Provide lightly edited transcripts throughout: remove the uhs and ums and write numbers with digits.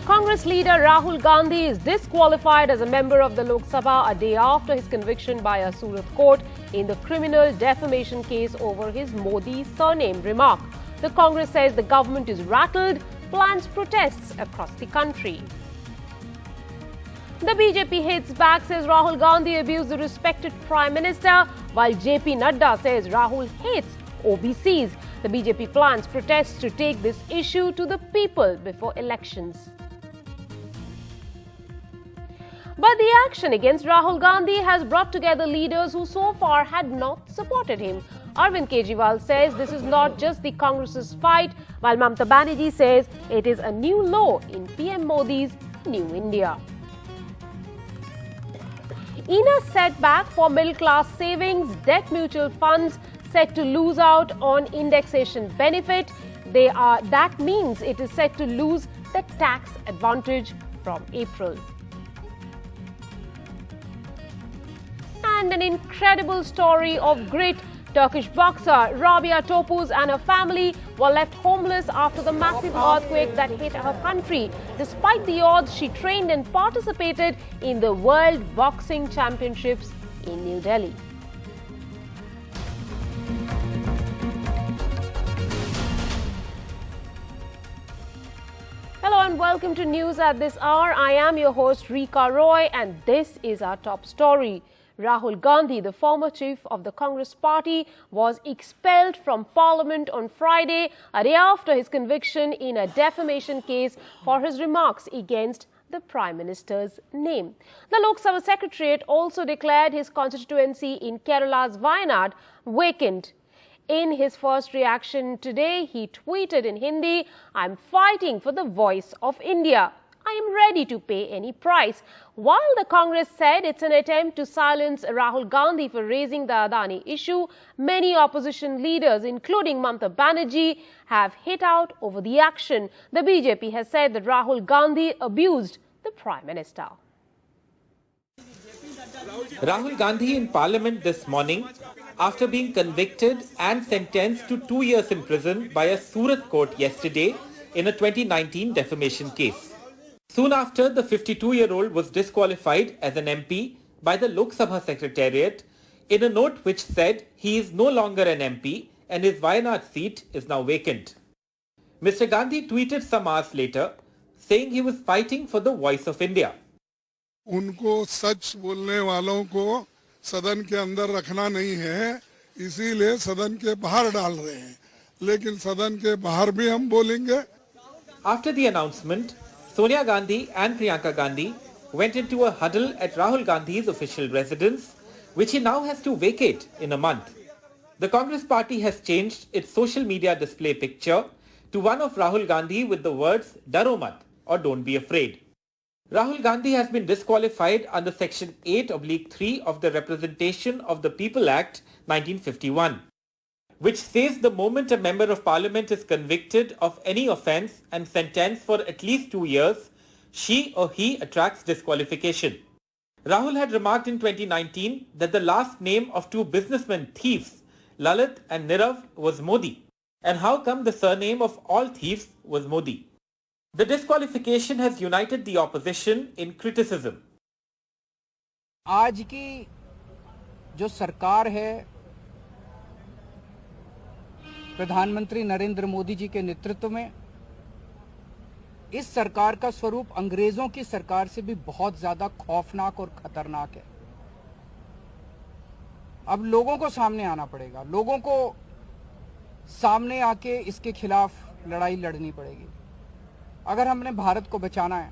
Congress leader Rahul Gandhi is disqualified as a member of the Lok Sabha a day after his conviction by a Surat court in the criminal defamation case over his Modi surname remark. The Congress says the government is rattled, plans protests across the country. The BJP hits back, says Rahul Gandhi abused the respected Prime Minister, while JP Nadda says Rahul hates OBCs. The BJP plans protests to take this issue to the people before elections. But the action against Rahul Gandhi has brought together leaders who so far had not supported him. Arvind Kejriwal says this is not just the Congress's fight, while Mamata Banerjee says it is a new law in PM Modi's New India. In a setback for middle-class savings, debt mutual funds set to lose out on indexation benefit. That means it is set to lose the tax advantage from April. And an incredible story of grit. Turkish boxer Rabia Topuz and her family were left homeless after the massive earthquake that hit her country. Despite the odds, she trained and participated in the World Boxing Championships in New Delhi. Hello and welcome to News at this hour. I am your host Rika Roy and this is our top story. Rahul Gandhi, the former chief of the Congress party, was expelled from Parliament on Friday, a day after his conviction in a defamation case for his remarks against the Prime Minister's name. The Lok Sabha Secretariat also declared his constituency in Kerala's Wayanad vacant. In his first reaction today, he tweeted in Hindi, "I'm fighting for the voice of India. I am ready to pay any price." While the Congress said it's an attempt to silence Rahul Gandhi for raising the Adani issue, many opposition leaders, including Mamata Banerjee, have hit out over the action. The BJP has said that Rahul Gandhi abused the Prime Minister. Rahul Gandhi in Parliament this morning after being convicted and sentenced to 2 years in prison by a Surat court yesterday in a 2019 defamation case. Soon after, the 52-year-old was disqualified as an MP by the Lok Sabha Secretariat in a note which said he is no longer an MP and his Wayanad seat is now vacant. Mr. Gandhi tweeted some hours later saying he was fighting for the voice of India. उनको सच बोलने वालों को सदन के अंदर रखना नहीं है, इसीलिए सदन के बाहर डाल रहे हैं, लेकिन सदन के बाहर भी हम बोलेंगे. After the announcement, Sonia Gandhi and Priyanka Gandhi went into a huddle at Rahul Gandhi's official residence, which he now has to vacate in a month. The Congress party has changed its social media display picture to one of Rahul Gandhi with the words "Daro mat" or "Don't be afraid." Rahul Gandhi has been disqualified under Section 8/3 of the Representation of the People Act 1951. which says the moment a member of parliament is convicted of any offence and sentenced for at least 2 years, she or he attracts disqualification. Rahul had remarked in 2019 that the last name of two businessmen thieves, Lalit and Nirav, was Modi. And how come the surname of all thieves was Modi? The disqualification has united the opposition in criticism. आज की जो सरकार है प्रधानमंत्री नरेंद्र मोदी जी के नेतृत्व में, इस सरकार का स्वरूप अंग्रेजों की सरकार से भी बहुत ज्यादा खौफनाक और खतरनाक है. अब लोगों को सामने आना पड़ेगा, लोगों को सामने आके इसके खिलाफ लड़ाई लड़नी पड़ेगी. अगर हमने भारत को बचाना है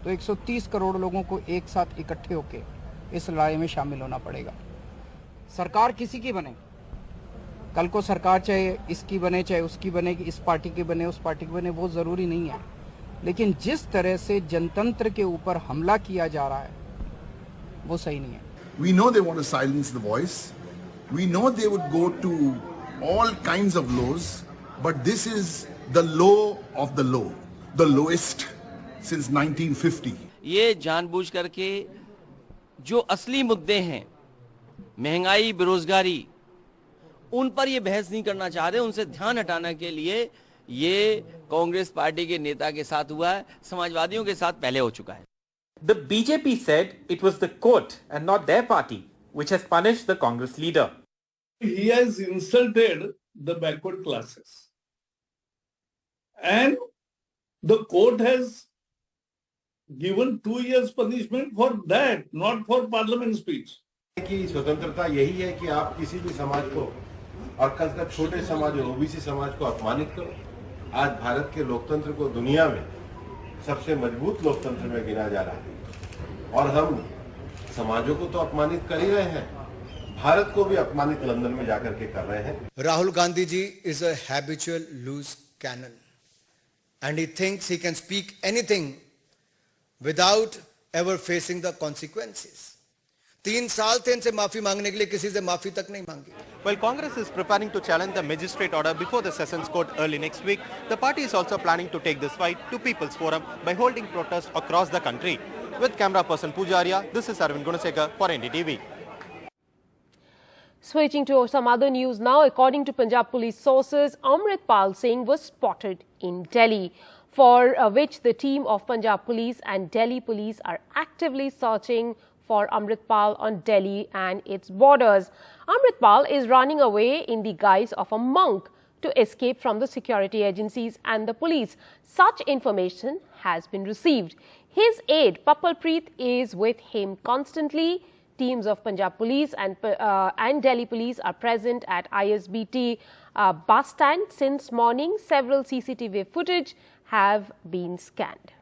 तो 130 करोड़ लोगों को एक साथ इकट्ठे होके इस लड़ाई में शामिल होना पड़ेगा. सरकार किसी की बने, कल को सरकार चाहे इसकी बने चाहे उसकी बने, इस पार्टी की बने उस पार्टी की बने, वो जरूरी नहीं है, लेकिन जिस तरह से जनतंत्र के ऊपर हमला किया जा रहा है वो सही नहीं है. We know they want to silence the voice. We know they would go to all kinds of laws, but this is the low of the low, the lowest since 1950. ये जानबूझ करके जो असली मुद्दे हैं, महंगाई, बेरोजगारी, उन पर ये बहस नहीं करना चाह रहे. उनसे ध्यान हटाने के लिए ये कांग्रेस पार्टी के नेता के साथ हुआ है, समाजवादियों के साथ पहले हो चुका है। The BJP said it was the court and not their party which has punished the Congress leader. He has insulted the backward classes. And the court has given 2 years punishment for that, not for parliament speech. की स्वतंत्रता यही है कि आप किसी भी समाज को और खासकर छोटे समाज और ओबीसी समाज को अपमानित करो। आज भारत के लोकतंत्र को दुनिया में सबसे मजबूत लोकतंत्र में गिना जा रहा है और हम समाजों को तो अपमानित कर ही रहे हैं, भारत को भी अपमानित लंदन में जाकर के कर रहे हैं। Rahul Gandhi ji is a habitual loose cannon and he thinks he can speak anything without ever facing the consequences. 3 साल थे इनसे माफी मांगने के लिए, किसी से माफी तक नहीं मांगी। While Congress is preparing to challenge the magistrate order before the Sessions Court early next week, the party is also planning to take this fight to People's Forum by holding protests across the country. With camera person Pujaria, this is Arvind Gunasekar for NDTV. Switching to some other news now, according to Punjab Police sources, Amritpal Singh was spotted in Delhi, for which the team of Punjab Police and Delhi Police are actively searching for Amritpal on Delhi and its borders. Amritpal is running away in the guise of a monk to escape from the security agencies and the police. Such information has been received. His aide, Papalpreet, is with him constantly. Teams of Punjab Police and Delhi Police are present at ISBT bus stand since morning. Several CCTV footage have been scanned.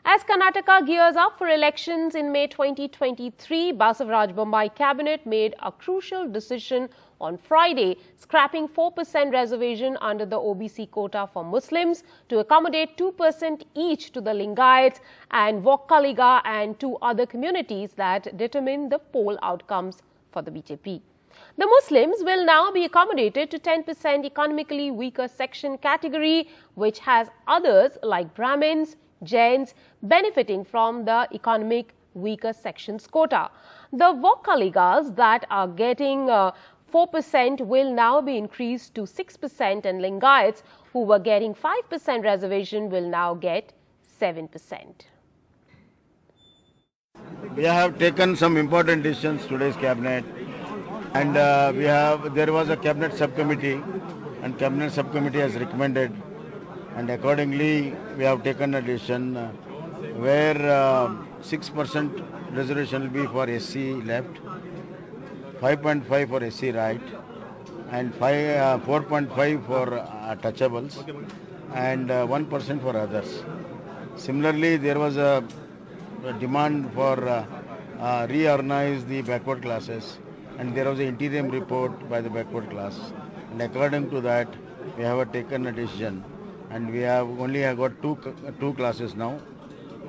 As Karnataka gears up for elections in May 2023, Basavaraj Bommai cabinet made a crucial decision on Friday, scrapping 4% reservation under the OBC quota for Muslims to accommodate 2% each to the Lingayats and Vokkaliga and 2 other communities that determine the poll outcomes for the BJP. The Muslims will now be accommodated to 10% economically weaker section category, which has others like Brahmins, Jains benefiting from the economic weaker sections quota. The Vokkaligas that are getting 4% will now be increased to 6%, and Lingayats who were getting 5% reservation will now get 7%. We have taken some important decisions today's cabinet, and there was a cabinet subcommittee, and cabinet subcommittee has recommended, and accordingly we have taken a decision where 6% reservation will be for SC left, 5.5 for SC right, and 4.5 for touchables, and 1% for others. Similarly, there was a demand for reorganize the backward classes, and there was an interim report by the backward class, and according to that we have taken a decision, and we have only got two classes now,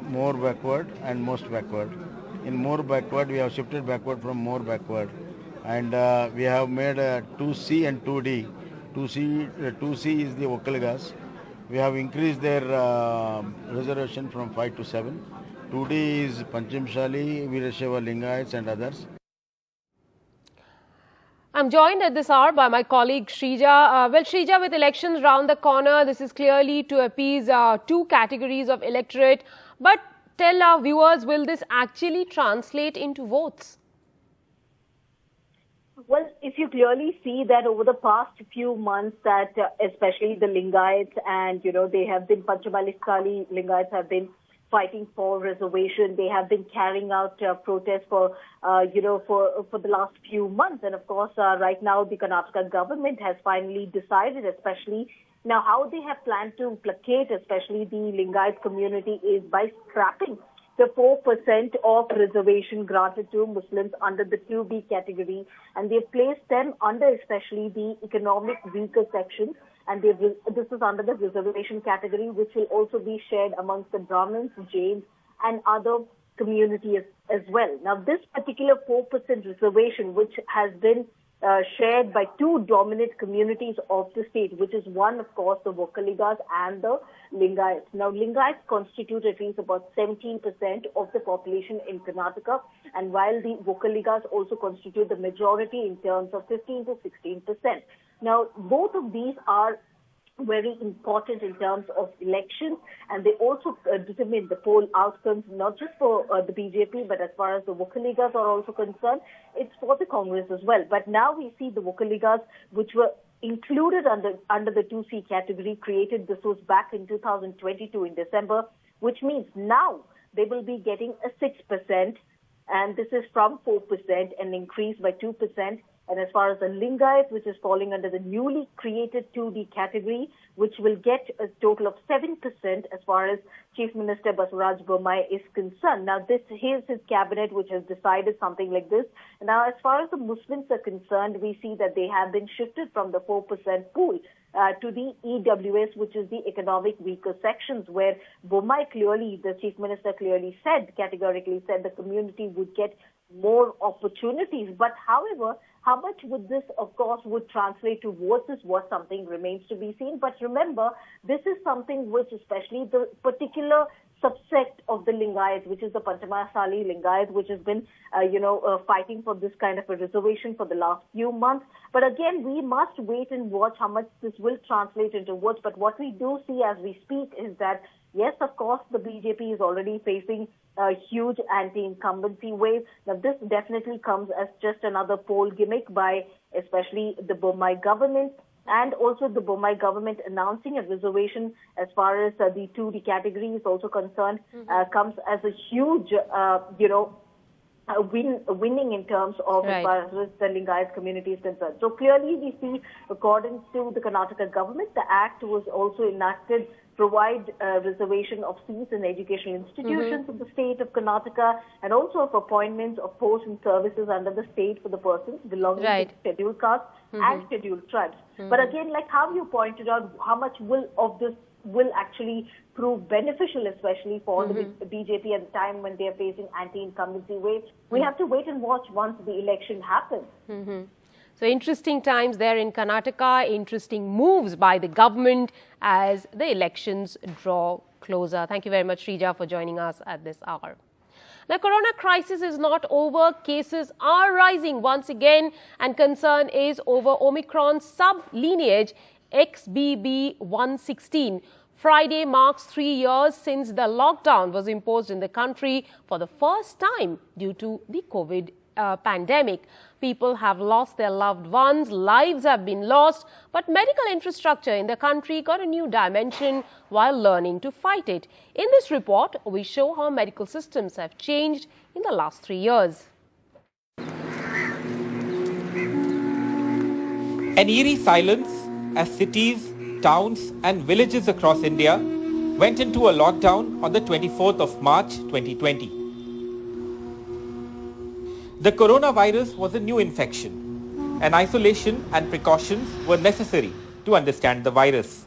more backward and most backward. In more backward we have shifted backward from more backward, and we have made 2C and 2D. 2C is the Vokkaligas. We have increased their reservation from 5 to 7. 2D is Panchimshali, Veerashaiva Lingayats and others. I'm joined at this hour by my colleague Shrija. Well, Shrija, with elections round the corner, this is clearly to appease 2 categories of electorate. But tell our viewers, will this actually translate into votes? Well, if you clearly see that over the past few months that especially the Lingayats and, they have been, Panchamaliskali Lingayats have been fighting for reservation. They have been carrying out protests for the last few months. And of course, right now the Karnataka government has finally decided, especially now how they have planned to placate, especially the Lingayat community, is by scrapping the 4% of reservation granted to Muslims under the 2B category, and they've placed them under especially the economic weaker section, and this is under the reservation category, which will also be shared amongst the Brahmins, Jains and other communities as well. Now, this particular 4% reservation, which has been shared by two dominant communities of the state, which is one, of course, the Vokaligas and the Lingayats. Now, Lingayats constitute at least about 17% of the population in Karnataka, and while the Vokaligas also constitute the majority in terms of 15 to 16%. Now, both of these are very important in terms of elections, and they also determine the poll outcomes, not just for the BJP, but as far as the Vokaligas are also concerned, it's for the Congress as well. But now we see the Vokaligas, which were included under the 2C category, created, this was back in 2022 in December, which means now they will be getting a 6%, and this is from 4%, an increase by 2%. And as far as the Lingayat, which is falling under the newly created 2D category, which will get a total of 7% as far as Chief Minister Basuraj Bommai is concerned. Now, here's his cabinet, which has decided something like this. Now, as far as the Muslims are concerned, we see that they have been shifted from the 4% pool to the EWS, which is the economic weaker sections, where Bommai clearly, the Chief Minister clearly categorically said the community would get more opportunities. But however, how much would this, of course, would translate to votes is what something remains to be seen. But remember, this is something which, especially the particular subsect of the Lingayat, which is the Panchamasali Lingayat, which has been, fighting for this kind of a reservation for the last few months. But again, we must wait and watch how much this will translate into votes. But what we do see as we speak is that, yes, of course, the BJP is already facing a huge anti-incumbency wave. Now, this definitely comes as just another poll gimmick by especially the Bommai government, and also the Bommai government announcing a reservation as far as the 2D category is also concerned, comes as a huge, winning in terms of as far as the Lingayat community is concerned. So clearly we see, according to the Karnataka government, the act was also enacted provide reservation of seats in educational institutions of the state of Karnataka, and also of appointments of posts and services under the state for the persons belonging to scheduled castes and scheduled tribes. But again, like how you pointed out, how much of this will actually prove beneficial, especially for the BJP at the time when they are facing anti-incumbency wave. We have to wait and watch once the election happens. So interesting times there in Karnataka, interesting moves by the government as the elections draw closer. Thank you very much, Shrija, for joining us at this hour. The corona crisis is not over. Cases are rising once again, and concern is over Omicron's sub-lineage XBB.1.16. Friday marks 3 years since the lockdown was imposed in the country for the first time due to the COVID pandemic. People have lost their loved ones, lives have been lost, but medical infrastructure in the country got a new dimension while learning to fight it. In this report, we show how medical systems have changed in the last 3 years. An eerie silence as cities, towns and villages across India went into a lockdown on the 24th of March 2020. The coronavirus was a new infection, and isolation and precautions were necessary to understand the virus.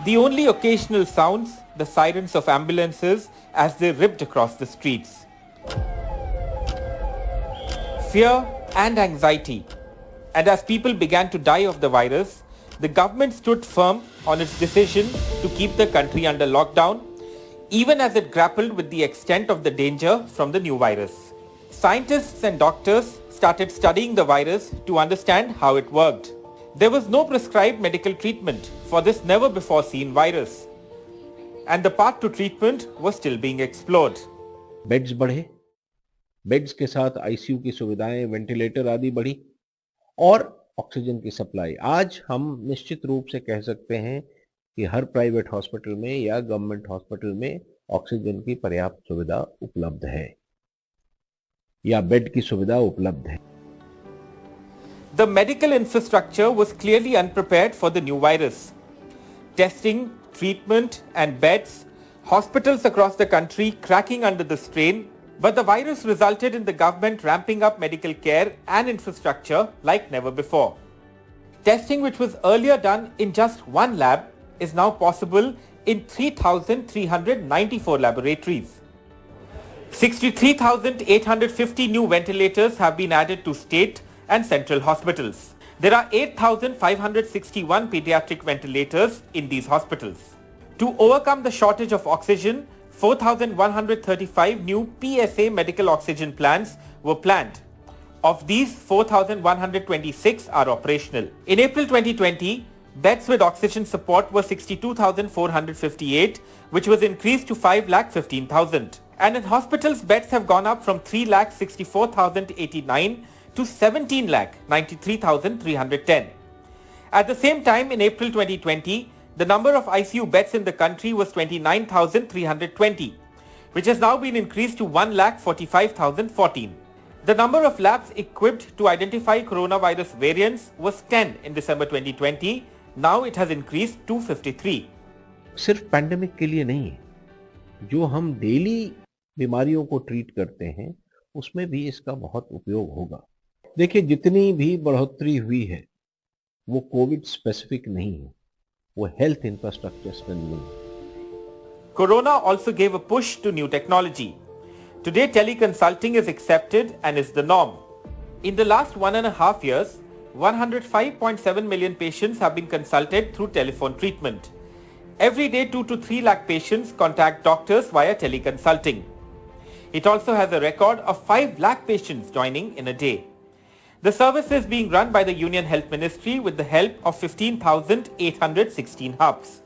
The only occasional sounds, the sirens of ambulances as they ripped across the streets. Fear and anxiety, and as people began to die of the virus, the government stood firm on its decision to keep the country under lockdown, even as it grappled with the extent of the danger from the new virus. Scientists and doctors started studying the virus to understand how it worked. There was no prescribed medical treatment for this never-before-seen virus, and the path to treatment was still being explored. Beds बढ़े, beds के साथ ICU की सुविधाएं, ventilator आदि बढ़ी और oxygen की supply. आज हम निश्चित रूप से कह सकते हैं कि हर प्राइवेट हॉस्पिटल में या गवर्नमेंट हॉस्पिटल में ऑक्सीजन की पर्याप्त सुविधा उपलब्ध है या बेड की सुविधा उपलब्ध है. The medical infrastructure was clearly unprepared for the new virus. Testing, treatment and beds, hospitals across the country cracking under the strain, but the virus resulted in the government ramping up medical care and infrastructure like never before. Testing, which was earlier done in just one lab, is now possible in 3,394 laboratories. 63,850 new ventilators have been added to state and central hospitals. There are 8,561 pediatric ventilators in these hospitals. To overcome the shortage of oxygen, 4,135 new PSA medical oxygen plants were planned. Of these, 4,126 are operational. In April 2020, beds with oxygen support were 62,458, which was increased to 5,15,000. And in hospitals, beds have gone up from 3,64,089 to 17,93,310. At the same time, in April 2020, the number of ICU beds in the country was 29,320, which has now been increased to 1,45,014. The number of labs equipped to identify coronavirus variants was 10 in December 2020. Now it has increased to 53. सिर्फ pandemic के लिए नहीं है, जो हम daily बीमारियों को treat करते हैं उसमें भी इसका बहुत उपयोग होगा। देखिए, जितनी भी बढ़ोतरी हुई है वो कोविड स्पेसिफिक नहीं है, वो हेल्थ इंफ्रास्ट्रक्चर स्ट्रेंथनिंग है। Corona also gave a push to new technology. Today, teleconsulting is accepted and is the norm. In the last 1.5 years, 105.7 million patients have been consulted through telephone treatment. Every day, 2 to 3 lakh patients contact doctors via teleconsulting. It also has a record of 5 lakh patients joining in a day. The service is being run by the Union Health Ministry with the help of 15,816 hubs.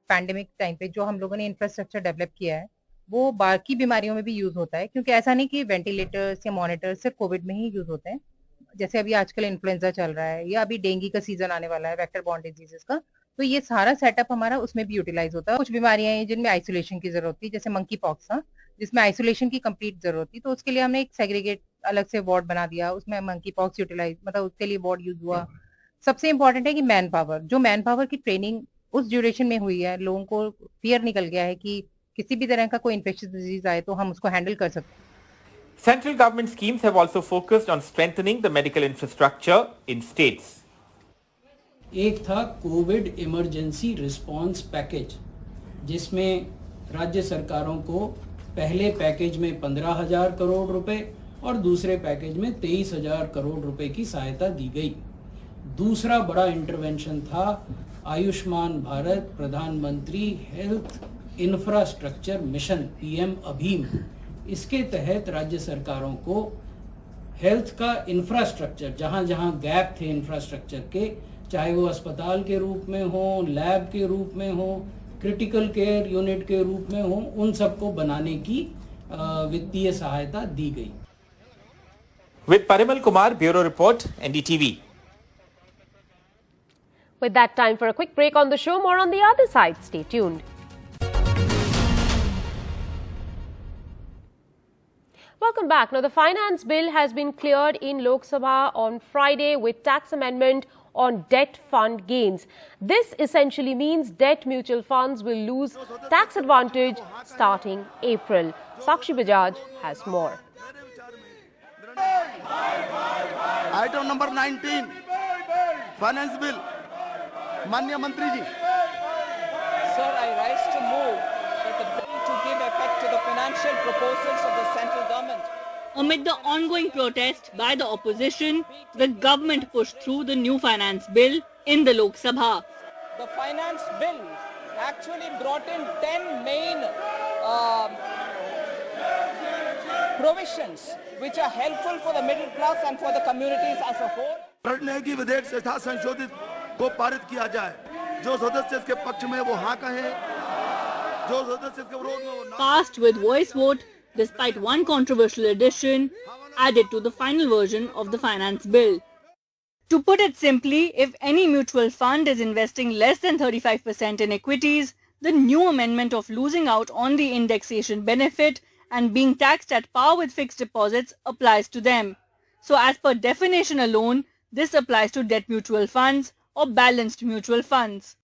Pandemic time पे जो हम लोगों ने infrastructure develop किया है वो बाकी बीमारियों में भी यूज होता है, क्योंकि ऐसा नहीं कि वेंटिलेटर्स या मॉनिटर्स सिर्फ कोविड में ही यूज होते हैं। जैसे अभी आजकल इन्फ्लुएंजा चल रहा है या अभी डेंगू का सीजन आने वाला है, वेक्टर बॉर्न डिजीजेस का, तो ये सारा सेटअप हमारा उसमें भी यूटिलाइज होता है। कुछ बीमारियां हैं जिनमें आइसोलेशन की जरूरत थी, जैसे मंकी पॉक्स था जिसमें आइसोलेशन की कंप्लीट जरूरत थी, तो उसके लिए हमने एक सेग्रीगेट अलग से वार्ड बना दिया, उसमें मंकी पॉक्स यूटिलाइज मतलब उसके लिए वार्ड यूज हुआ। सबसे इंपॉर्टेंट है कि मैन पावर, जो मैन पावर की ट्रेनिंग उस ड्यूरेशन में हुई है, लोगों को फियर निकल गया है कि किसी भी तरह का कोई इन्फेक्शियस डिजीज आए तो हम उसको हैंडल कर सकते हैं। Central government schemes have also focused on strengthening the medical infrastructure in states. एक था कोविड इमरजेंसी रिस्पांस पैकेज, जिसमें राज्य सरकारों को पहले पैकेज में 15,000 करोड़ रुपए और दूसरे पैकेज में 23,000 करोड़ रुपए की सहायता दी गई। दूसरा बड़ा इंटरवेंशन था आयुष्मान भारत प्रधानमंत्री हेल्थ इंफ्रास्ट्रक्चर मिशन पीएम अभीम। इसके तहत राज्य सरकारों को हेल्थ का इंफ्रास्ट्रक्चर, जहां जहां गैप थे इंफ्रास्ट्रक्चर के, चाहे वो अस्पताल के रूप में हो, लैब के रूप में हो, क्रिटिकल केयर यूनिट के रूप में हो, उन सबको बनाने की वित्तीय सहायता दी गई। With Parimal Kumar, Bureau Report, NDTV. With that, time for a quick break on the show. More on the other side. Stay tuned. Welcome back. Now, the finance bill has been cleared in Lok Sabha on Friday with tax amendment on debt fund gains. This essentially means debt mutual funds will lose tax advantage starting April. Sakshi Bajaj has more. Item number 19, finance bill. Manya Mantri ji. Sir, I rise to move that the bill to give effect to the financial proposals of the central government. Amid the ongoing protest by the opposition, the government pushed through the new finance bill in the Lok Sabha. The finance bill actually brought in 10 main provisions which are helpful for the middle class and for the communities as a whole. निर्णय की विधेयक से यथा संशोधित को पारित किया जाए। जो सदस्य इसके पक्ष में वो हाँ कहें, जो सदस्य इसके विरोध में वो ना। Passed with voice vote despite one controversial addition added to the final version of the finance bill. To put it simply, if any mutual fund is investing less than 35% in equities, the new amendment of losing out on the indexation benefit and being taxed at par with fixed deposits applies to them. So as per definition alone, this applies to debt mutual funds or balanced mutual funds.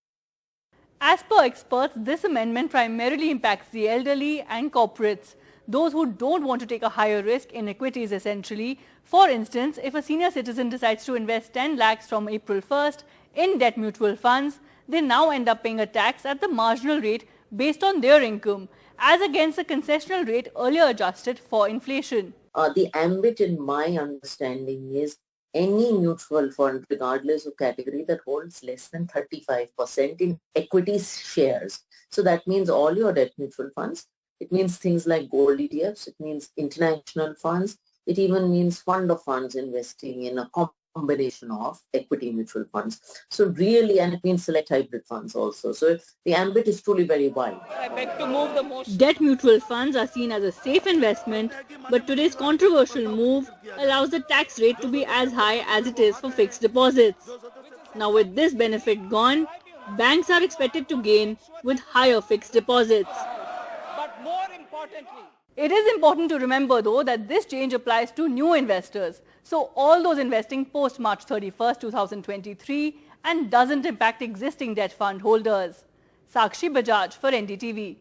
As per experts, this amendment primarily impacts the elderly and corporates, those who don't want to take a higher risk in equities essentially. For instance, if a senior citizen decides to invest 10 lakhs from April 1st in debt mutual funds, they now end up paying a tax at the marginal rate based on their income, as against the concessional rate earlier adjusted for inflation. The ambit in my understanding is any mutual fund, regardless of category, that holds less than 35% in equity shares. So that means all your debt mutual funds. It means things like gold ETFs. It means international funds. It even means fund of funds investing in a combination of equity mutual funds. So really, and it means select hybrid funds also. So the ambit is truly very wide. Debt mutual funds are seen as a safe investment, but today's controversial move allows the tax rate to be as high as it is for fixed deposits. Now with this benefit gone, banks are expected to gain with higher fixed deposits. It is important to remember though that this change applies to new investors. So all those investing post March 31st, 2023 and doesn't impact existing debt fund holders. Sakshi Bajaj for NDTV.